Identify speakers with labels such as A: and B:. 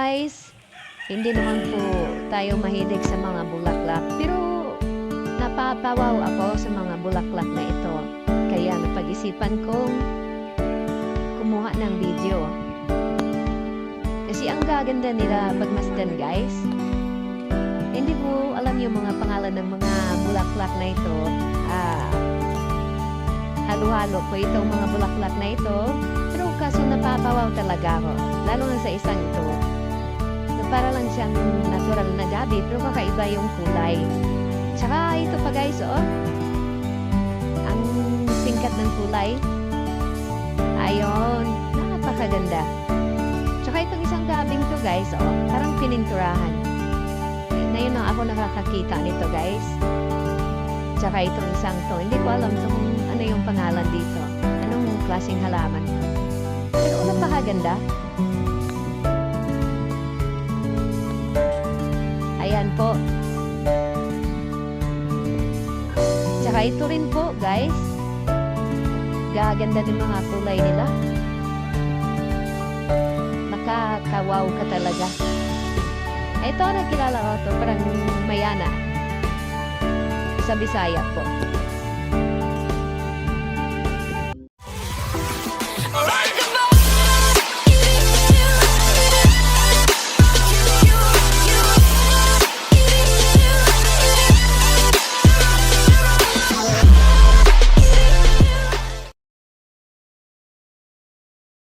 A: guys, hindi naman po tayo mahilig sa mga bulaklak. Pero napapawaw ako sa mga bulaklak na ito. Kaya napag-isipan kong kumuha ng video. Kasi ang gaganda nila pagmasdan guys. Hindi ko alam yung mga pangalan ng mga bulaklak na ito. Halo-halo po itong mga bulaklak na ito. Pero kaso napapawaw talaga ako. Lalo na sa isang ito. Na para lang siyang natural na gabi pero kakaiba yung kulay. Tsaka ito pa guys, oh. Ang singkat ng kulay. Ayon, napakaganda. Tsaka itong isang gabing to guys, oh. Parang pininturahan. Ngayon lang ako nakakakita nito guys. Tsaka itong isang to. Hindi ko alam kung ano yung pangalan dito. Anong klaseng halaman to. Pero napakaganda. Ayan po. Tsaka ito rin po, guys. Gaganda din mga kulay nila. Makakawaw ka talaga. Ito, nakilala ko ito. Parang Mayana. Sa Bisaya po.